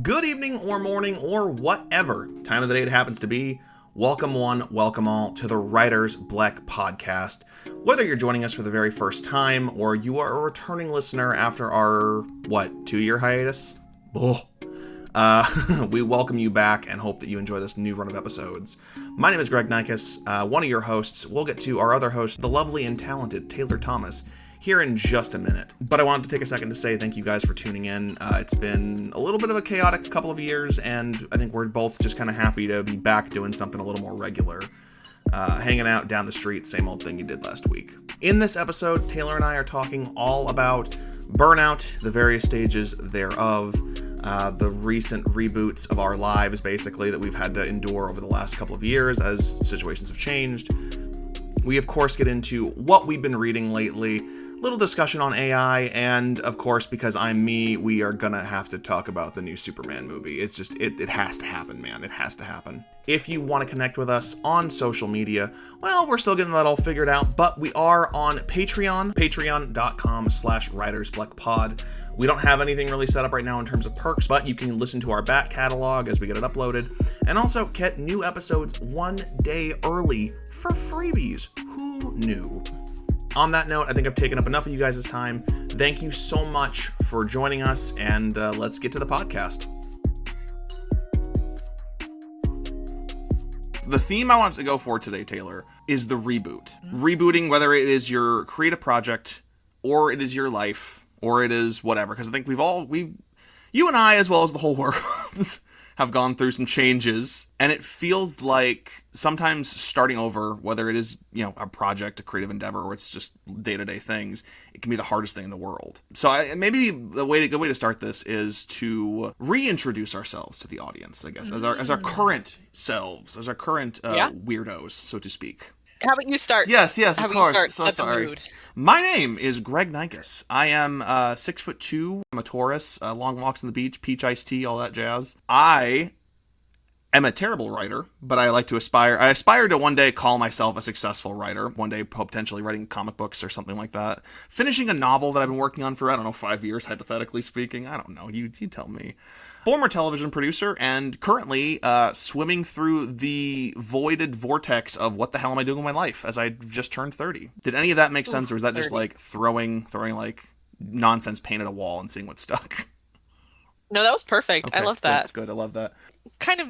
Good evening or morning or whatever time of the day it happens to be. Welcome one, welcome all to the Writer's Black podcast. Whether you're joining us for the very first time or you are a returning listener after our, 2-year hiatus? We welcome you back and hope that you enjoy this new run of episodes. My name is Greg Nikas, one of your hosts. We'll get to our other host, the lovely and talented Taylor Thomas, here in just a minute. But I wanted to take a second to say thank you guys for tuning in. It's been a little bit of a chaotic couple of years, and I think we're both just kind of happy to be back doing something a little more regular. Hanging out down the street, same old thing you did last week. In this episode, Taylor and I are talking all about Burnout, the various stages thereof, the recent reboots of our lives, basically, that we've had to endure over the last couple of years as situations have changed. We, of course, get into what we've been reading lately, little discussion on AI, and, of course, because I'm me, we are gonna have to talk about the new Superman movie. It's just, it has to happen, man. It has to happen. If you want to connect with us on social media, well, we're still getting that all figured out, but we are on Patreon, patreon.com/writersblackpod. We don't have anything really set up right now in terms of perks, but you can listen to our back catalog as we get it uploaded, and also get new episodes one day early for freebies. Who knew? On that note, I think I've taken up enough of you guys' time. Thank you so much for joining us, and let's get to the podcast. The theme I want to go for today, Taylor, is the reboot. Rebooting, whether it is your creative project, or it is your life, or it is whatever, because I think you and I, as well as the whole world, have gone through some changes, and it feels like sometimes starting over, whether it is, a project, a creative endeavor, or it's just day-to-day things, it can be the hardest thing in the world. So maybe the good way to start this is to reintroduce ourselves to the audience, I guess, as our current selves, as our current weirdos, so to speak. How about you start? Yes, of course. So Set the sorry. mood. My name is Greg Nikas. I am 6'2". I'm a Taurus. Long walks on the beach, peach iced tea, all that jazz. I am a terrible writer, but I like to aspire. I aspire to one day call myself a successful writer. One day potentially writing comic books or something like that. Finishing a novel that I've been working on for, 5 years, hypothetically speaking. I don't know. You tell me. Former television producer, and currently swimming through the voided vortex of what the hell am I doing with my life as I just turned 30. Did any of that make sense, or is that 30. Just like throwing like nonsense paint at a wall and seeing what stuck? No, that was perfect. Okay, I love that. Good, I love that. Kind of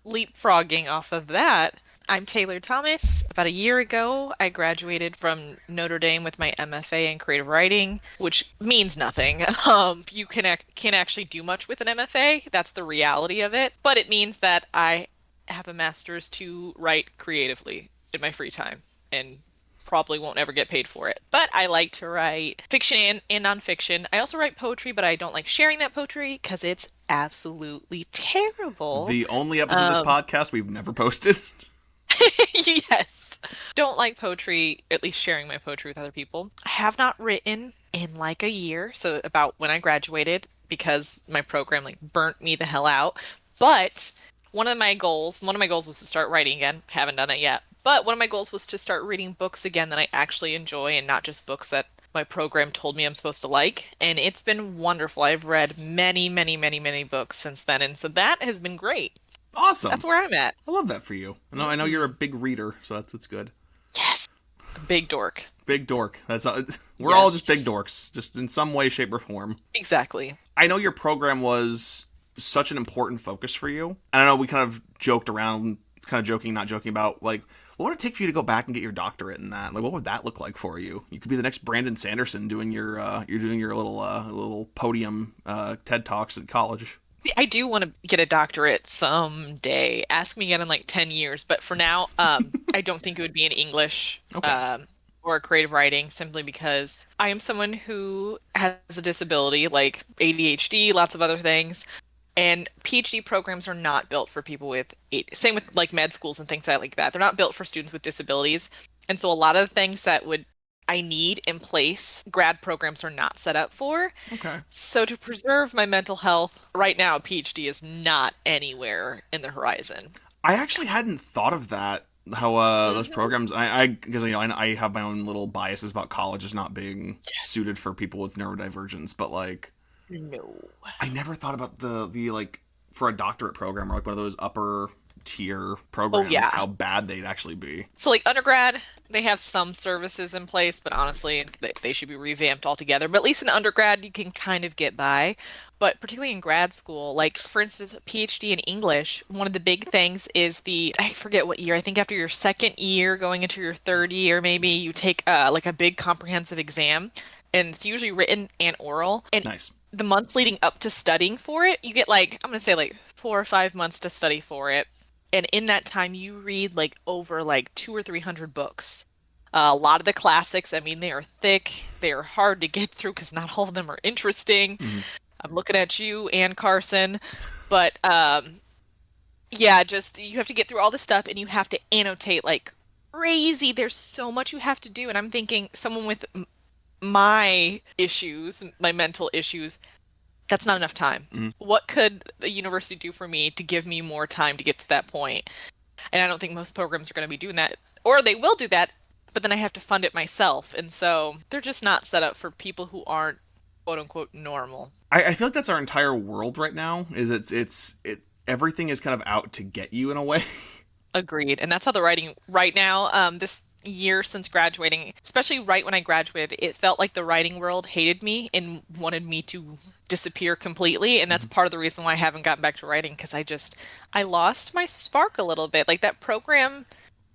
leapfrogging off of that, I'm Taylor Thomas. About a year ago, I graduated from Notre Dame with my MFA in creative writing, which means nothing. You can't actually do much with an MFA. That's the reality of it. But it means that I have a master's to write creatively in my free time, and probably won't ever get paid for it. But I like to write fiction and nonfiction. I also write poetry, but I don't like sharing that poetry because it's absolutely terrible. The only episode of this podcast we've never posted. Yes. Don't like poetry, at least sharing my poetry with other people. I have not written in like a year, so about when I graduated, because my program burnt me the hell out. But one of my goals was to start writing again. Haven't done that yet. But one of my goals was to start reading books again that I actually enjoy, and not just books that my program told me I'm supposed to like. And it's been wonderful. I've read many, many, many, many books since then, and so that has been great. Awesome. That's where I'm at. I love that for you. I know you're a big reader, so that's good. Yes. Big dork. Big dork. We're all just big dorks, just in some way, shape, or form. Exactly. I know your program was such an important focus for you. And I know we kind of joked around, kind of joking, not joking about, what would it take for you to go back and get your doctorate in that? What would that look like for you? You could be the next Brandon Sanderson doing your little podium TED Talks at college. I do want to get a doctorate someday. Ask me again in 10 years. But for now, I don't think it would be in English or creative writing, simply because I am someone who has a disability like ADHD, lots of other things. And PhD programs are not built for people with same with med schools and things like that. They're not built for students with disabilities. And so a lot of the things that I need in place, grad programs are not set up for. Okay. So to preserve my mental health, right now, a PhD is not anywhere in the horizon. I actually hadn't thought of that. How those programs, because I have my own little biases about colleges not being suited for people with neurodivergence, but No. I never thought about the like for a doctorate program or like one of those upper tier Oh programs yeah. how bad they'd actually be. So like undergrad, they have some services in place, but honestly, they should be revamped altogether. But at least in undergrad, you can kind of get by. But particularly in grad school, like for instance, a PhD in English, one of the big things is I forget what year, I think after your second year, going into your third year, maybe you take like a big comprehensive exam, and it's usually written and oral. And Nice. the months leading up to studying for it, you get like, I'm gonna say like 4 or 5 months to study for it. And in that time, you read like over like 200 or 300 books. A lot of the classics, I mean, they are thick, they are hard to get through because not all of them are interesting. Mhm. I'm looking at you, Ann Carson. But yeah, just you have to get through all this stuff and you have to annotate like crazy. There's so much you have to do. And I'm thinking, someone with my issues, my mental issues, that's not enough time. Mhm. What could the university do for me to give me more time to get to that point? And I don't think most programs are going to be doing that. Or they will do that, but then I have to fund it myself. And so they're just not set up for people who aren't quote unquote normal. I feel like that's our entire world right now. Is it everything is kind of out to get you in a way. Agreed. And that's how the writing right now, this year since graduating, especially right when I graduated, it felt like the writing world hated me and wanted me to disappear completely. And that's part of the reason why I haven't gotten back to writing because I lost my spark a little bit. Like that program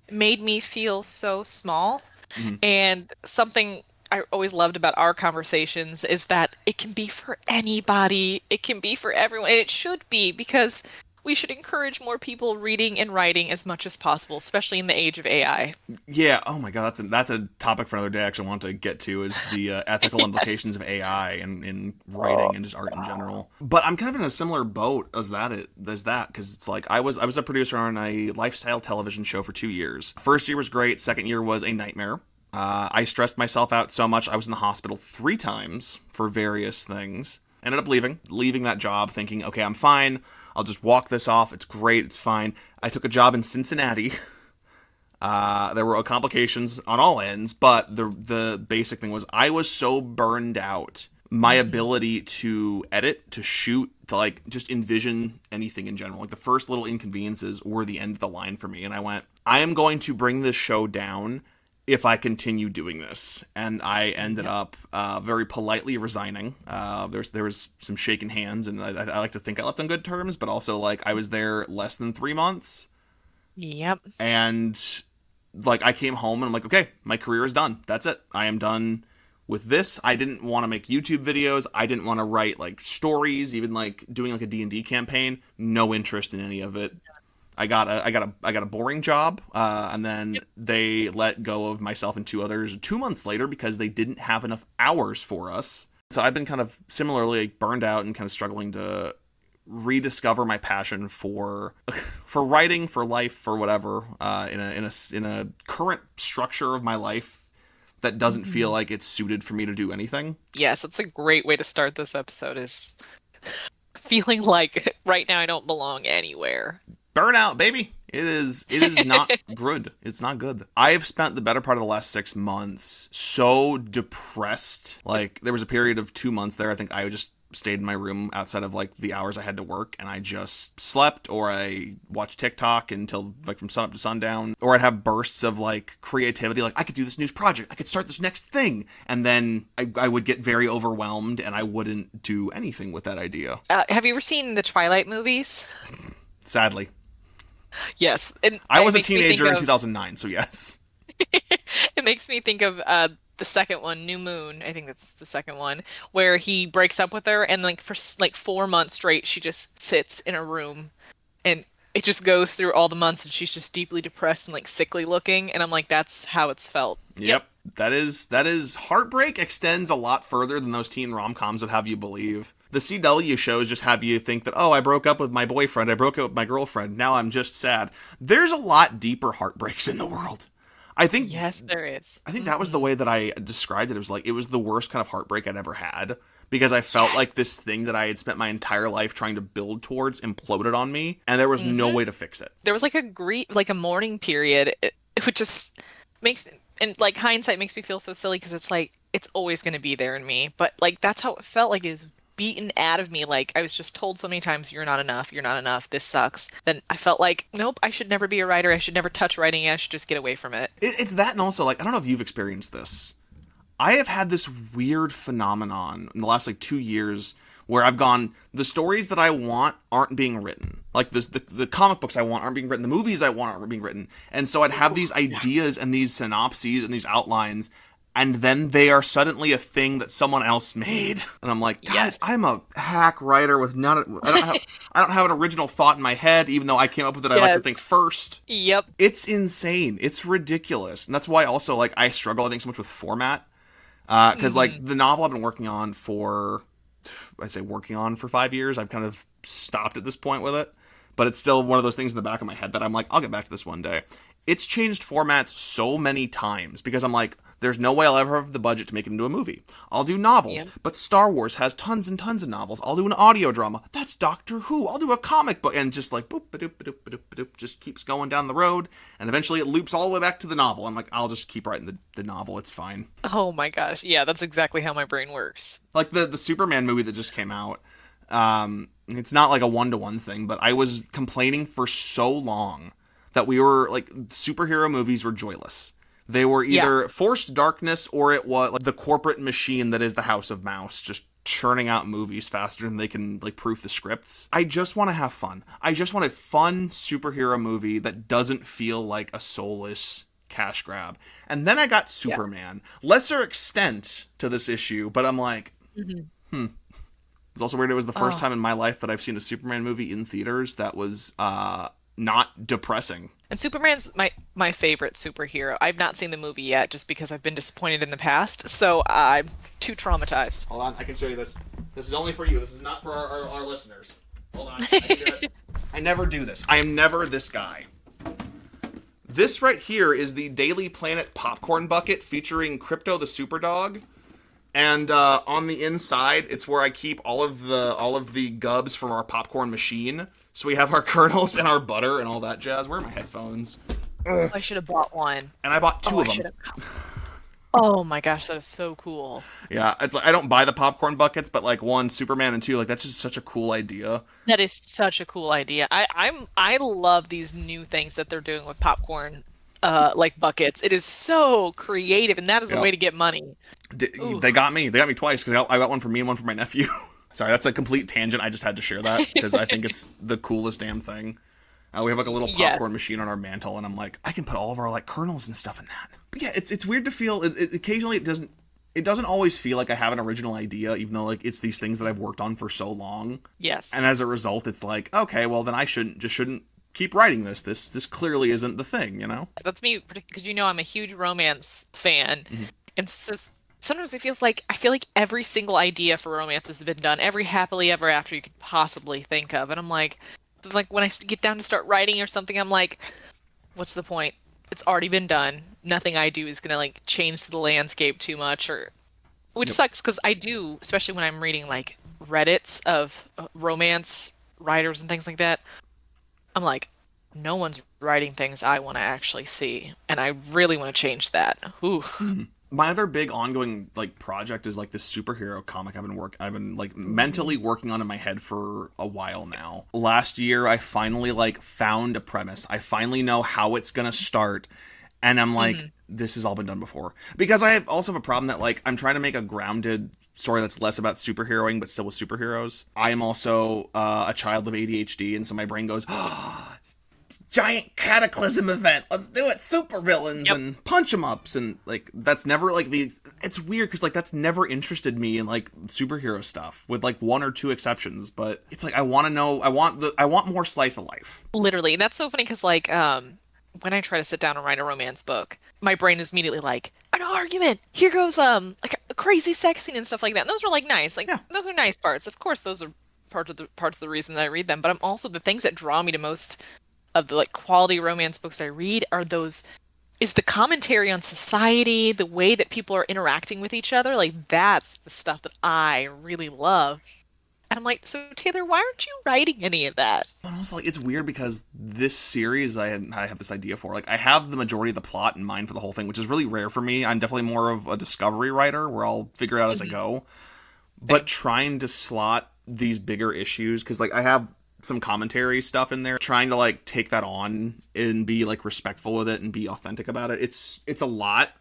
made me feel so small. Mhm. And something I always loved about our conversations is that it can be for anybody, it can be for everyone, and it should be because we should encourage more people reading and writing as much as possible, especially in the age of AI. Yeah. Oh my God, that's a topic for another day. I actually want to get to is the ethical Yes. implications of AI and in Oh, writing and just art in general. But I'm kind of in a similar boat as that because it's like I was a producer on a lifestyle television show for 2 years. First year was great. Second year was a nightmare. I stressed myself out so much I was in the hospital 3 times for various things. Ended up leaving that job, thinking, okay, I'm fine. I'll just walk this off. It's great. It's fine. I took a job in Cincinnati. There were complications on all ends, but the basic thing was I was so burned out. My mhm. ability to edit, to shoot, to like just envision anything in general, like the first little inconveniences were the end of the line for me. And I went, I am going to bring this show down if I continue doing this. And I ended Yep. up very politely resigning. There was some shaking hands, and I like to think I left on good terms, but also like I was there less than 3 months, Yep. and like I came home and I'm like, okay, my career is done. That's it. I am done with this. I didn't want to make YouTube videos. I didn't want to write like stories, even like doing like a D&D campaign. No interest in any of it. I got a boring job, and then Yep. they let go of myself and 2 others 2 months later because they didn't have enough hours for us. So I've been kind of similarly like, burned out and kind of struggling to rediscover my passion for for writing, for life, for whatever, in a current structure of my life that doesn't feel Mhm. like it's suited for me to do anything. Yes, that's a great way to start this episode is feeling like right now I don't belong anywhere. Burnout, baby. It is not good. It's not good. I have spent the better part of the last 6 months so depressed. Like there was a period of 2 months there. I think I just stayed in my room outside of like the hours I had to work, and I just slept or I watched TikTok until like from sun up to sundown. Or I'd have bursts of like creativity, like I could do this news project, I could start this next thing, and then I would get very overwhelmed and I wouldn't do anything with that idea. Have you ever seen the Twilight movies? Sadly, Yes, and I it was a makes me think teenager in of 2009, so yes. it makes me think of the second one, New Moon. I think that's the second one, where he breaks up with her, and like for like 4 months straight, she just sits in a room, and it just goes through all the months, and she's just deeply depressed and like sickly looking, and I'm like, that's how it's felt. Yep. Yep. That is heartbreak extends a lot further than those teen rom-coms would have you believe. The CW shows just have you think that, oh, I broke up with my boyfriend, I broke up with my girlfriend, now I'm just sad. There's a lot deeper heartbreaks in the world. I think Yes, there is. I think that was the way that I described it. It was like it was the worst kind of heartbreak I'd ever had because I felt like Yes. this thing that I had spent my entire life trying to build towards imploded on me, and there was no Hmm. way to fix it. There was like like a mourning period, which just makes, and like hindsight makes me feel so silly because it's like it's always going to be there in me. But like that's how it felt like it was beaten out of me. Like I was just told so many times, you're not enough, you're not enough, this sucks. Then I felt like, nope, I should never be a writer. I should never touch writing. I should just get away from it. It's that, and also, like, I don't know if you've experienced this. I have had this weird phenomenon in the last, like, 2 years where I've gone, the stories that I want aren't being written. Like, the comic books I want aren't being written. The movies I want aren't being written. And so I'd have these ideas and these synopses and these outlines, and then they are suddenly a thing that someone else made. And I'm like, God, Yes. I'm a hack writer with none. I don't have an original thought in my head, even though I came up with it. I like to Yes. think first. Yep. It's insane. It's ridiculous. And that's why also, like, I struggle, I think, so much with format. Because, like, the novel I've been working on for 5 years. I've kind of stopped at this point with it. But it's still one of those things in the back of my head that I'm like, I'll get back to this one day. It's changed formats so many times because I'm like, there's no way I'll ever have the budget to make it into a movie. I'll do novels, Yep. but Star Wars has tons and tons of novels. I'll do an audio drama. That's Doctor Who. I'll do a comic book. And just like, boop, ba-doop, ba-doop, ba-doop, ba-doop, just keeps going down the road. And eventually it loops all the way back to the novel. I'm like, I'll just keep writing the novel. It's fine. Oh my gosh. Yeah, that's exactly how my brain works. Like the Superman movie that just came out. It's not like a one-to-one thing, but I was complaining for so long that we were like, superhero movies were joyless. They were either forced darkness or it was like the corporate machine that is the House of Mouse, just churning out movies faster than they can like proof the scripts. I just want to have fun. I just want a fun superhero movie that doesn't feel like a soulless cash grab. And then I got Superman. Lesser extent to this issue, but I'm like, It's also weird. It was the first time in my life that I've seen a Superman movie in theaters that was not depressing. And Superman's my favorite superhero. I've not seen the movie yet just because I've been disappointed in the past, so I'm too traumatized. Hold on, I can show you this. This is only for you. This is not for our listeners. Hold on. I can do it. I never do this. I am never this guy. This right here is the Daily Planet popcorn bucket featuring Crypto the Superdog. And on the inside, it's where I keep all of the gubs from our popcorn machine. So we have our kernels and our butter and all that jazz. Where are my headphones? I should have bought one. And I bought two of them. Oh my gosh, that is so cool. Yeah, it's like I don't buy the popcorn buckets, but like one, Superman, and two, like that's just such a cool idea. That is such a cool idea. I love these new things that they're doing with popcorn, like buckets. It is so creative, and that is a way to get money. They got me. They got me twice because I got one for me and one for my nephew. Sorry, that's a complete tangent. I just had to share that because I think it's the coolest damn thing. We have like a little popcorn machine on our mantle, and I'm like, I can put all of our like kernels and stuff in that. But yeah, it's weird to feel. Occasionally, it doesn't always feel like I have an original idea, even though like it's these things that I've worked on for so long. Yes. And as a result, it's like, okay, well then I shouldn't keep writing this. This clearly isn't the thing, you know? That's me, because I'm a huge romance fan, and sometimes it feels like I feel like every single idea for romance has been done, every happily ever after you could possibly think of, and I'm like when I get down to start writing or something, I'm like, what's the point? It's already been done. Nothing I do is gonna like change the landscape too much, which sucks because I do, especially when I'm reading like Reddits of romance writers and things like that. I'm like, no one's writing things I want to actually see, and I really want to change that. Ooh. My other big ongoing like project is like this superhero comic I've been like mentally working on in my head for a while now. Last year I finally like found a premise. I finally know how it's gonna start, and I'm like, this has all been done before. Because I also have a problem that like I'm trying to make a grounded story that's less about superheroing but still with superheroes. I am also a child of ADHD, and so my brain goes, giant cataclysm event, let's do it, super villains and punch 'em ups, and like that's never like it's weird because like that's never interested me in like superhero stuff, with like one or two exceptions. But it's like I want more slice of life. Literally, and that's so funny because like when I try to sit down and write a romance book, my brain is immediately like, an argument, here goes like a crazy sex scene and stuff like that, and those are like nice, like those are nice parts. Of course those are parts of the reason that I read them, but I'm also the things that draw me to most of the like quality romance books I read is the commentary on society, the way that people are interacting with each other. Like that's the stuff that I really love. And I'm like, so Taylor, why aren't you writing any of that? But also, like, it's weird because this series I have this idea for. Like, I have the majority of the plot in mind for the whole thing, which is really rare for me. I'm definitely more of a discovery writer where I'll figure it out as I go. but trying to slot these bigger issues, because like I have some commentary stuff in there, trying to like take that on and be like respectful with it and be authentic about it. It's a lot.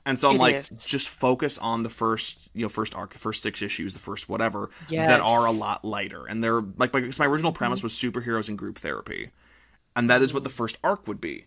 And so I'm just focus on the first arc, the first 6 issues, the first whatever that are a lot lighter. And they're like, because my original premise was superheroes in group therapy. And that is what the first arc would be.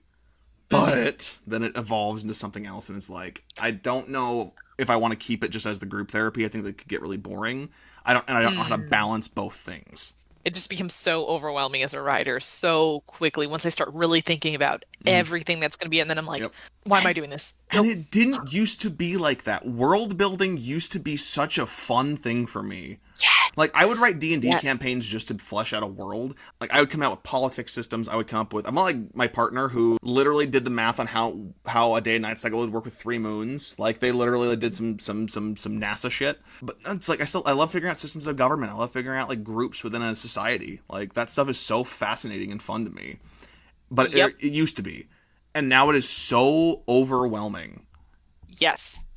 But then it evolves into something else. And it's like, I don't know if I want to keep it just as the group therapy. I think that could get really boring. I don't know how to balance both things. It just becomes so overwhelming as a writer so quickly once I start really thinking about everything that's going to be. And then I'm like, why am I doing this? And it didn't used to be like that. World building used to be such a fun thing for me. Yes. Like, I would write D&D campaigns just to flesh out a world. Like, I would come out with politics systems. I would come up with... I'm not like my partner who literally did the math on how a day and night cycle would work with 3 moons. Like, they literally did some NASA shit. But it's like, I love figuring out systems of government. I love figuring out, like, groups within a society. Like, that stuff is so fascinating and fun to me. But it used to be. And now it is so overwhelming. Yes.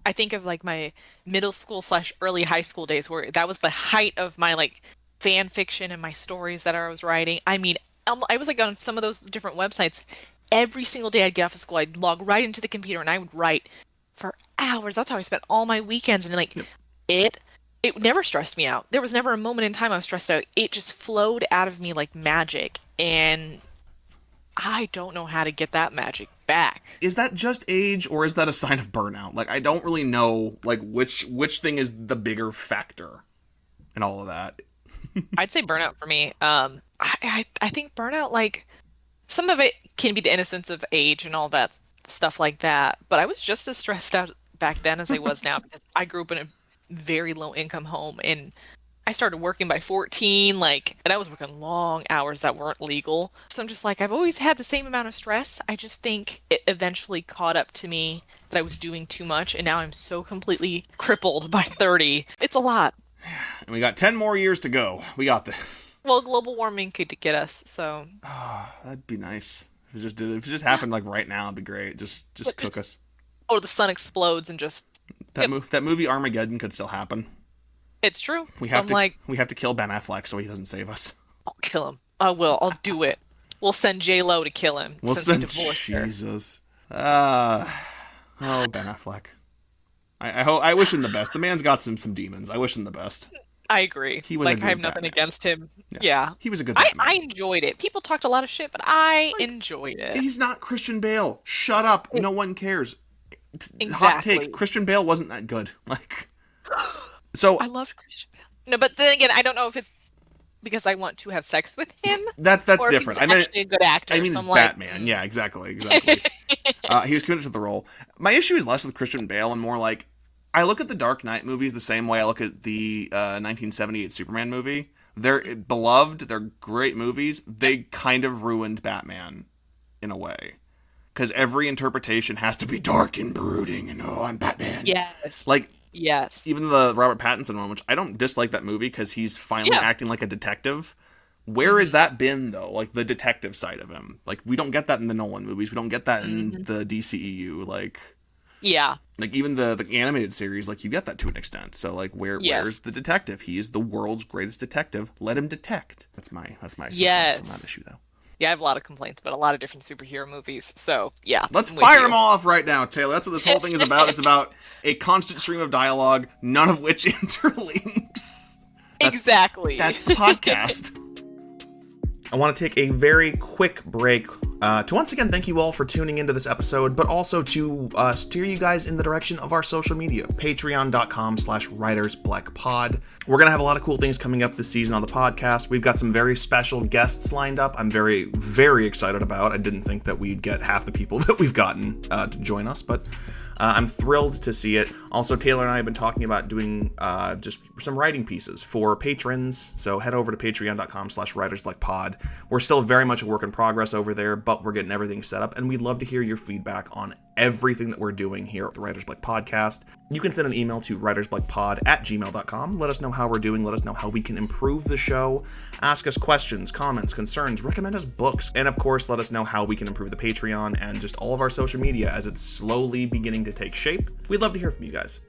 I think of like my middle school / early high school days where that was the height of my like fan fiction and my stories that I was writing. I mean, I was like on some of those different websites. Every single day I'd get off of school, I'd log right into the computer and I would write for hours. That's how I spent all my weekends. And like it never stressed me out. There was never a moment in time I was stressed out. It just flowed out of me like magic. And I don't know how to get that magic back. Is that just age, or is that a sign of burnout? Like, I don't really know, like, which thing is the bigger factor in all of that. I'd say burnout for me. I think burnout, like, some of it can be the innocence of age and all that stuff like that. But I was just as stressed out back then as I was now because I grew up in a very low income home and I started working by 14, like, and I was working long hours that weren't legal. So I'm just like, I've always had the same amount of stress. I just think it eventually caught up to me that I was doing too much. And now I'm so completely crippled by 30. It's a lot. And we got 10 more years to go. We got this. Well, global warming could get us, so. Oh, that'd be nice. If it just happened like right now, it'd be great. Just cook us. Or the sun explodes and just. That movie Armageddon could still happen. It's true. We have to kill Ben Affleck so he doesn't save us. I'll kill him. I will. I'll do it. We'll send J-Lo to kill him. We'll send Jesus. Ben Affleck. I wish him the best. The man's got some demons. I wish him the best. I agree. He was I have nothing against him. Yeah. He was a good Batman. I enjoyed it. People talked a lot of shit, but I enjoyed it. He's not Christian Bale. Shut up. No one cares. Exactly. Hot take. Christian Bale wasn't that good. Like... So I loved Christian Bale. No, but then again, I don't know if it's because I want to have sex with him. That's or different. If he's actually a good actor. I mean, he's Batman. Yeah, exactly. He was committed to the role. My issue is less with Christian Bale and more like I look at the Dark Knight movies the same way I look at the 1978 Superman movie. They're beloved. They're great movies. They kind of ruined Batman in a way. Because every interpretation has to be dark and brooding and, oh, I'm Batman. Yes. Like... Yes. Even the Robert Pattinson one, which I don't dislike that movie because he's finally acting like a detective. Where has that been, though? Like, the detective side of him. Like, we don't get that in the Nolan movies. We don't get that in the DCEU. Like... Yeah. Like, even the animated series, like, you get that to an extent. So, like, where's the detective? He is the world's greatest detective. Let him detect. That's my yes. on that issue, though. Yeah, I have a lot of complaints about a lot of different superhero movies. So, yeah. Let's fire them all off right now, Taylor. That's what this whole thing is about. It's about a constant stream of dialogue, none of which interlinks. Exactly. That's the podcast. I want to take a very quick break to once again thank you all for tuning into this episode, but also to steer you guys in the direction of our social media, patreon.com/writersblackpod. We're going to have a lot of cool things coming up this season on the podcast. We've got some very special guests lined up I'm very, very excited about. I didn't think that we'd get half the people that we've gotten to join us, but I'm thrilled to see it. Also, Taylor and I have been talking about doing just some writing pieces for patrons, so head over to patreon.com/writersblackpod. We're still very much a work in progress over there, but we're getting everything set up, and we'd love to hear your feedback on everything that we're doing here at the Writers Black Podcast. You can send an email to writersblackpod@gmail.com. Let us know how we're doing. Let us know how we can improve the show. Ask us questions, comments, concerns, recommend us books, and of course, let us know how we can improve the Patreon and just all of our social media as it's slowly beginning to take shape. We'd love to hear from you guys.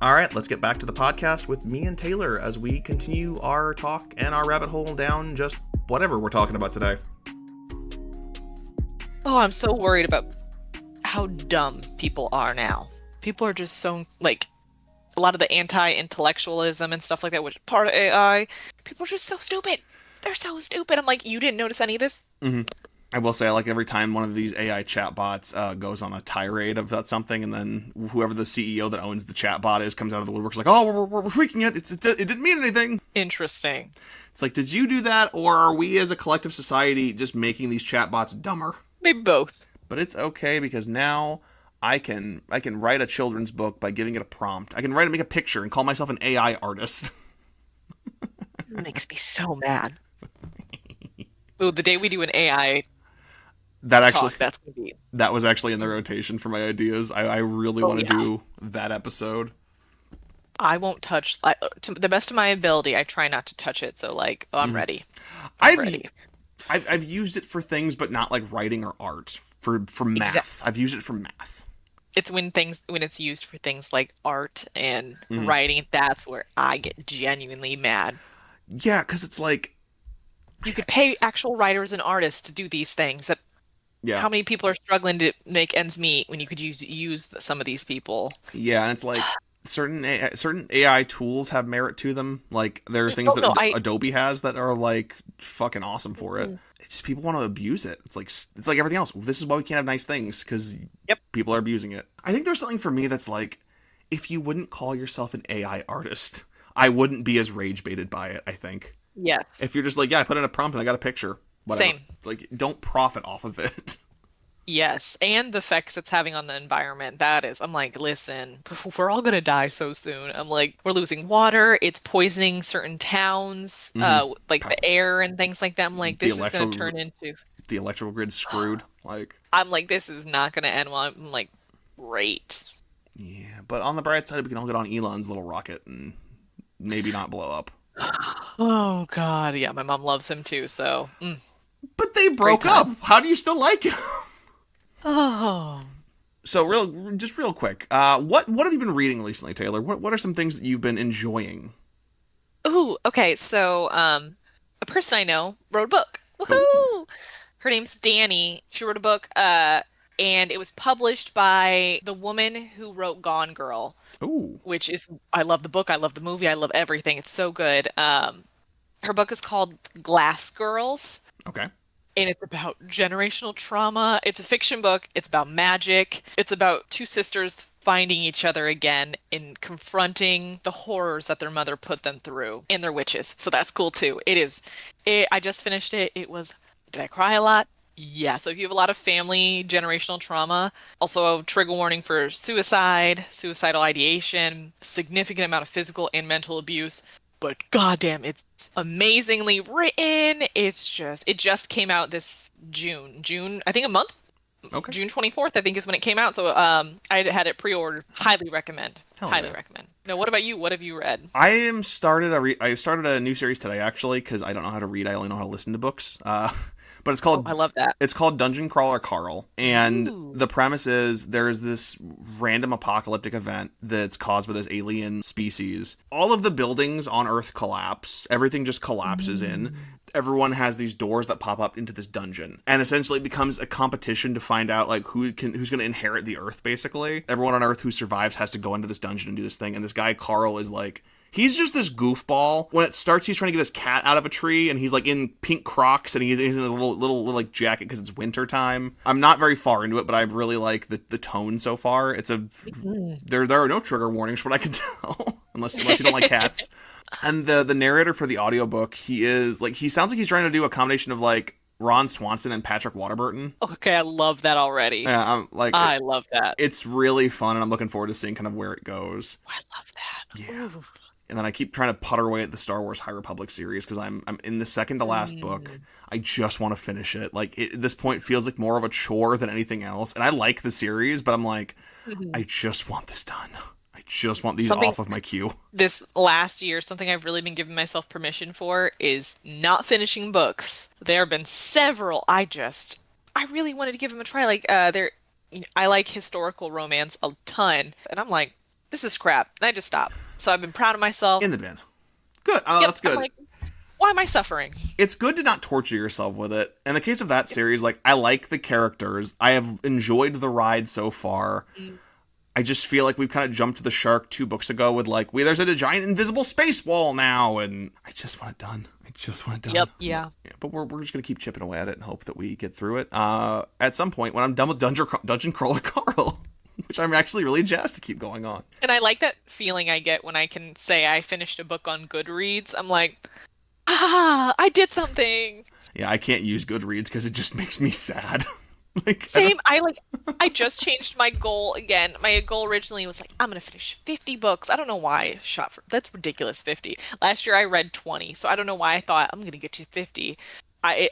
All right, let's get back to the podcast with me and Taylor as we continue our talk and our rabbit hole down just whatever we're talking about today. Oh, I'm so worried about how dumb people are now. People are just so, like, a lot of the anti-intellectualism and stuff like that, which is part of AI. People are just so stupid. They're so stupid. I'm like, you didn't notice any of this? Mm-hmm. I will say, I like every time one of these AI chatbots goes on a tirade about something, and then whoever the CEO that owns the chatbot is comes out of the woodwork, like, oh, we're tweaking it. It didn't mean anything. Interesting. It's like, did you do that, or are we as a collective society just making these chatbots dumber? Maybe both. But it's okay because now I can write a children's book by giving it a prompt. I can make a picture and call myself an AI artist. It makes me so mad. Ooh, the day we do an AI that's gonna be. That was actually in the rotation for my ideas. I really want to do that episode. I won't touch, to the best of my ability. I try not to touch it. So like, I'm ready. I'm ready. I've used it for things, but not like writing or art. For math, I've used it for math. It's when it's used for things like art and writing. That's where I get genuinely mad. Yeah, because it's like you could pay actual writers and artists to do these things. How many people are struggling to make ends meet when you could use some of these people? Yeah, and it's like certain AI tools have merit to them. Like there are things Adobe has that are like fucking awesome for it. It's just people want to abuse it. It's like everything else. This is why we can't have nice things, because people are abusing it. I think there's something for me that's like, if you wouldn't call yourself an AI artist, I wouldn't be as rage baited by it, I think. Yes. If you're just like, yeah, I put in a prompt and I got a picture. Whatever. Same. It's like, don't profit off of it. Yes, and the effects it's having on the environment. I'm like, listen, we're all gonna die so soon. I'm like, we're losing water. It's poisoning certain towns, like the air and things like that. I'm like, this is gonna turn into the electrical grid's screwed. Like, I'm like, this is not gonna end well. I'm like, great. Yeah, but on the bright side, we can all get on Elon's little rocket and maybe not blow up. Oh God, yeah, my mom loves him too. So, but they broke up. How do you still like him? Oh. So real quick, what have you been reading recently, Taylor? What are some things that you've been enjoying? Ooh, okay. So, a person I know wrote a book. Woohoo! Her name's Danny. She wrote a book, and it was published by the woman who wrote Gone Girl. Ooh. Which is, I love the book, I love the movie, I love everything. It's so good. Her book is called Glass Girls. Okay. And it's about generational trauma. It's a fiction book. It's about magic. It's about two sisters finding each other again and confronting the horrors that their mother put them through. And they're witches. So that's cool too. I just finished it. Did I cry a lot? Yeah. So if you have a lot of family generational trauma, also a trigger warning for suicide, suicidal ideation, significant amount of physical and mental abuse. But goddamn, it's amazingly written. It just came out this June, I think a month. Okay. June 24th, I think is when it came out. So I had it pre-ordered. Highly recommend. Highly recommend. No, what about you? What have you read? I started a new series today, actually, because I don't know how to read. I only know how to listen to books. But it's called... I love that. It's called Dungeon Crawler Carl. And the premise is there's this random apocalyptic event that's caused by this alien species. All of the buildings on Earth collapse. Everything just collapses in. Everyone has these doors that pop up into this dungeon. And essentially it becomes a competition to find out like who's going to inherit the Earth, basically. Everyone on Earth who survives has to go into this dungeon and do this thing. And this guy, Carl, is like... He's just this goofball. When it starts, he's trying to get his cat out of a tree, and he's like in pink Crocs, and he's in a little like jacket because it's winter time. I'm not very far into it, but I really like the tone so far. It's there are no trigger warnings from what I can tell, unless you don't like cats. And the narrator for the audiobook, he sounds like he's trying to do a combination of like Ron Swanson and Patrick Warburton. Okay, I love that already. Yeah, I love that. It's really fun, and I'm looking forward to seeing kind of where it goes. I love that. Yeah. Ooh. And then I keep trying to putter away at the Star Wars High Republic series because I'm in the second to last book. I just want to finish it. Like at this point feels like more of a chore than anything else. And I like the series, but I'm like, I just want this done. I just want these off of my queue. This last year, something I've really been giving myself permission for is not finishing books. There have been several. I really wanted to give them a try. Like I like historical romance a ton, and I'm like, this is crap. And I just stopped. So I've been proud of myself. In the bin. Good. Oh, Yep. that's I'm good. like, why am I suffering? It's good to not torture yourself with it. In the case of that series, like, I like the characters. I have enjoyed the ride so far. Mm. I just feel like we've kind of jumped to the shark 2 books ago with, like, there's a giant invisible space wall now, and I just want it done. I just want it done. Yep, yeah. But we're just going to keep chipping away at it and hope that we get through it. At some point, when I'm done with Dungeon Crawler Carl, which I'm actually really jazzed to keep going on. And I like that feeling I get when I can say I finished a book on Goodreads. I'm like, I did something. Yeah, I can't use Goodreads because it just makes me sad. Like, Same. I just changed my goal again. My goal originally was like, I'm gonna finish 50 books. I don't know why I shot for that's ridiculous, 50. Last year I read 20, so I don't know why I thought I'm gonna get to 50. I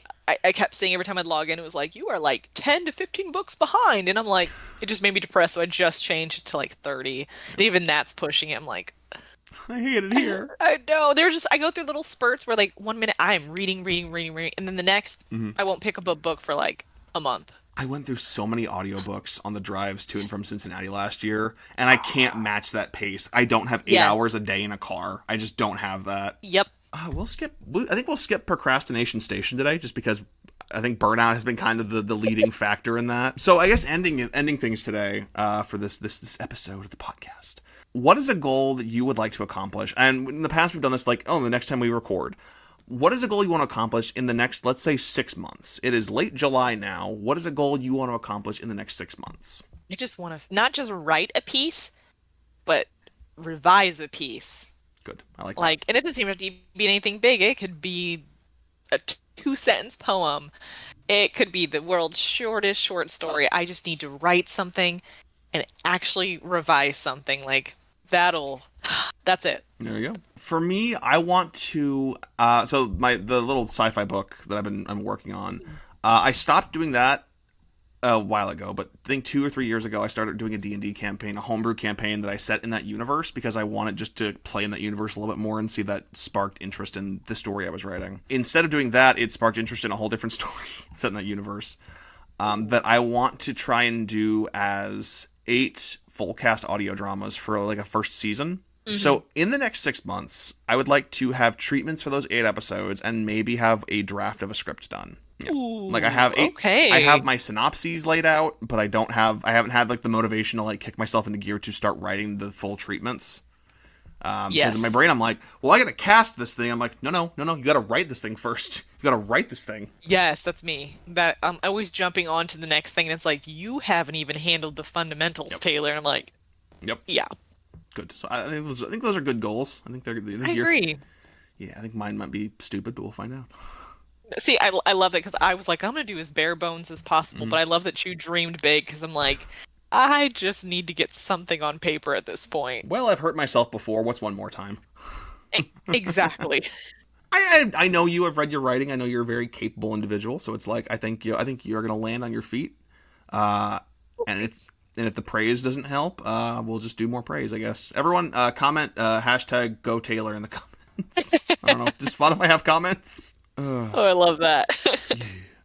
kept seeing every time I'd log in, it was like, you are like 10 to 15 books behind, and I'm like, it just made me depressed, so I just changed it to like 30. And even that's pushing it. I'm like, I hate it here. I know. I go through little spurts where like 1 minute I'm reading, and then the next I won't pick up a book for like a month. I went through so many audiobooks on the drives to and from Cincinnati last year, and I can't match that pace. I don't have 8 hours a day in a car. I just don't have that. Yep. I think we'll skip Procrastination Station today, just because I think burnout has been kind of the leading factor in that. So I guess ending things today for this episode of the podcast. What is a goal that you would like to accomplish? And in the past, we've done this like, the next time we record. What is a goal you want to accomplish in the next, let's say, 6 months? It is late July now. What is a goal you want to accomplish in the next 6 months? You just want to not just write a piece, but revise a piece. Good. I like that. And it doesn't even have to be anything big. It could be a 2-sentence poem. It could be the world's shortest short story. I just need to write something and actually revise something. Like, that's it. There you go. For me, I want to. The little sci-fi book that I'm working on. I stopped doing that a while ago, but I think 2 or 3 years ago, I started doing a D&D campaign, a homebrew campaign that I set in that universe because I wanted just to play in that universe a little bit more and see if that sparked interest in the story I was writing. Instead of doing that, it sparked interest in a whole different story set in that universe that I want to try and do as 8 full cast audio dramas for like a first season. Mm-hmm. So in the next 6 months, I would like to have treatments for those 8 episodes and maybe have a draft of a script done. Yeah. Ooh, like I have 8. Okay. I have my synopses laid out, but I haven't had like the motivation to like kick myself into gear to start writing the full treatments. Yes. Because in my brain, I'm like, well, I got to cast this thing. I'm like, no. You got to write this thing first. You got to write this thing. Yes, that's me. That I'm always jumping on to the next thing, and it's like, you haven't even handled the fundamentals, Yep. Taylor. And I'm like, yep. Yeah. Good. So I think those are good goals. I agree. Yeah, I think mine might be stupid, but we'll find out. See, I love it because I was like, I'm going to do as bare bones as possible, but I love that you dreamed big because I'm like, I just need to get something on paper at this point. Well, I've hurt myself before. What's one more time? Exactly. I know you. I've read your writing. I know you're a very capable individual. So it's like I think you're going to land on your feet. And if the praise doesn't help, we'll just do more praise, I guess. Everyone, comment hashtag Go Taylor in the comments. I don't know. Just fun if I have comments. Oh, I love that.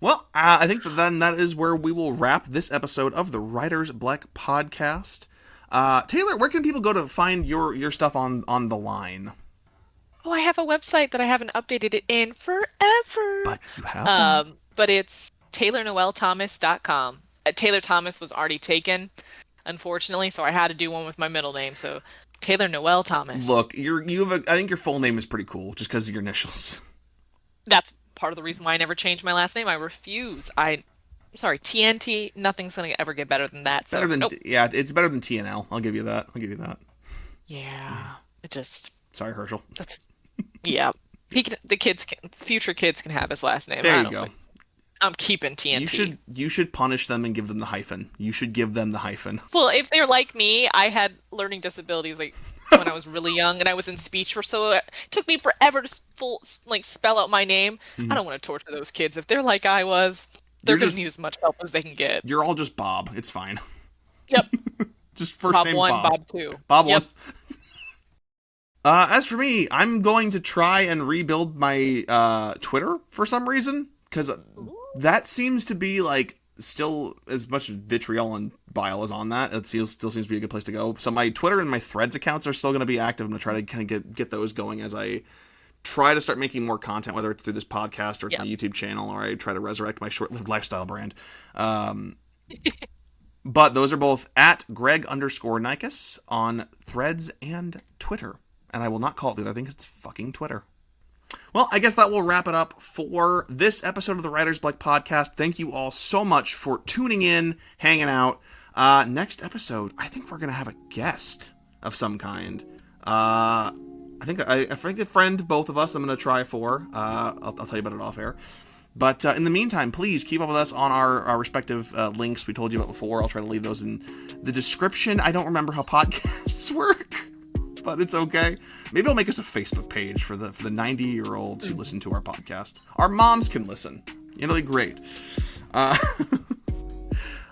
Well, I think that is where we will wrap this episode of the Writer's Black podcast. Taylor, where can people go to find your stuff on the line? Oh, I have a website that I haven't updated it in forever. But you have but it's TaylorNoelThomas.com. Taylor Thomas was already taken, unfortunately, so I had to do one with my middle name. So Taylor Noel Thomas. Look, I think your full name is pretty cool, just because of your initials. That's part of the reason why I never changed my last name. I refuse. Sorry, TNT. Nothing's gonna ever get better than that. So nope. Yeah, it's better than TNL. I'll give you that. Yeah, it just. Sorry, Herschel. Yeah. Future kids can have his last name. There you go. I'm keeping TNT. You should punish them and give them the hyphen. You should give them the hyphen. Well, if they're like me, I had learning disabilities like when I was really young, and I was in speech so it took me forever to spell out my name. Mm-hmm. I don't want to torture those kids. If they're like I was, they're going to need as much help as they can get. You're all just Bob. It's fine. Yep. Just first Bob name 1, Bob. Bob 2. Bob yep. 1. As for me, I'm going to try and rebuild my Twitter for some reason, because that seems to be like still as much vitriol and bile is on that. It still seems to be a good place to go. So my Twitter and my Threads accounts are still going to be active. I'm going to try to kind of get those going as I try to start making more content, whether it's through this podcast or it's my YouTube channel, or I try to resurrect my short-lived lifestyle brand. But those are both at Greg_Nikes on Threads and Twitter. And I will not call it the other thing because it's fucking Twitter. Well, I guess that will wrap it up for this episode of the Writer's Block podcast. Thank you all so much for tuning in, hanging out. Next episode, I think we're going to have a guest of some kind. I think a friend, both of us, I'm going to try for. I'll tell you about it off air. But in the meantime, please keep up with us on our respective links we told you about before. I'll try to leave those in the description. I don't remember how podcasts work, but it's okay. Maybe I'll make us a Facebook page for the 90-year-olds who listen to our podcast. Our moms can listen. It'll be great.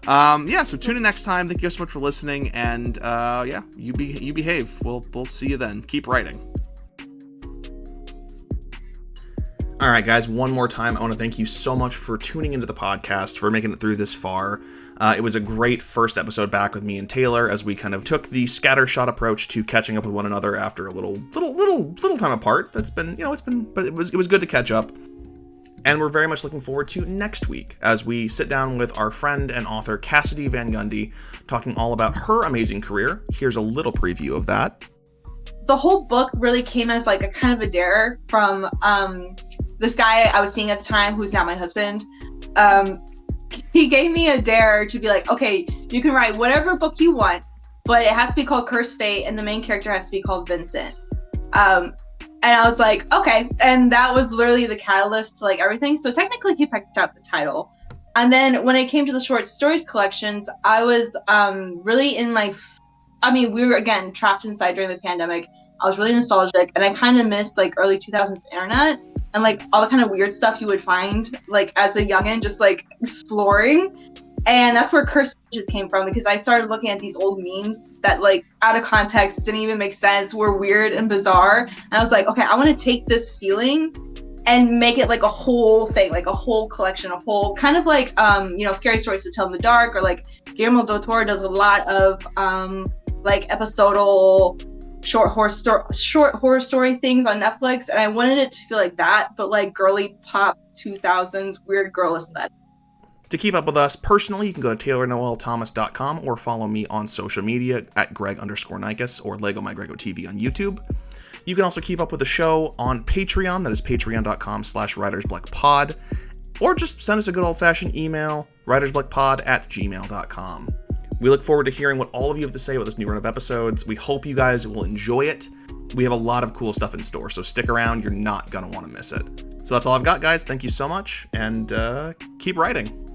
So tune in next time. Thank you so much for listening, and you behave. We'll see you then. Keep writing. All right, guys, one more time, I want to thank you so much for tuning into the podcast, for making it through this far. It was a great first episode back with me and Taylor as we kind of took the scattershot approach to catching up with one another after a little time apart. That's been, but it was good to catch up. And we're very much looking forward to next week as we sit down with our friend and author Cassidy Van Gundy, talking all about her amazing career. Here's a little preview of that. The whole book really came as like a kind of a dare from this guy I was seeing at the time, who's now my husband. He gave me a dare to be like, okay, you can write whatever book you want, but it has to be called Cursed Fate, and the main character has to be called Vincent. And I was like, okay. And that was literally the catalyst to like everything. So technically he picked up the title. And then when it came to the short stories collections, I was really in we were, again, trapped inside during the pandemic. I was really nostalgic, and I kind of missed like early 2000s internet and like all the kind of weird stuff you would find like as a youngin', just like exploring. And that's where Cursed Images came from, because I started looking at these old memes that like out of context didn't even make sense, were weird and bizarre. And I was like, okay, I want to take this feeling and make it like a whole thing, like a whole collection, a whole kind of like Scary Stories to Tell in the Dark, or like Guillermo del Toro does a lot of like episodal short horror story things on Netflix, and I wanted it to feel like that, but like girly pop 2000s weird girl aesthetic. To keep up with us personally, you can go to taylornoelthomas.com or follow me on social media at Greg_Nikes or Lego My Grego TV on YouTube. You can also keep up with the show on Patreon. That is patreon.com/writersblockpod, or just send us a good old-fashioned email, writersblockpod@gmail.com. We look forward to hearing what all of you have to say about this new run of episodes. We hope you guys will enjoy it. We have a lot of cool stuff in store, so stick around. You're not going to want to miss it. So that's all I've got, guys. Thank you so much, and keep writing.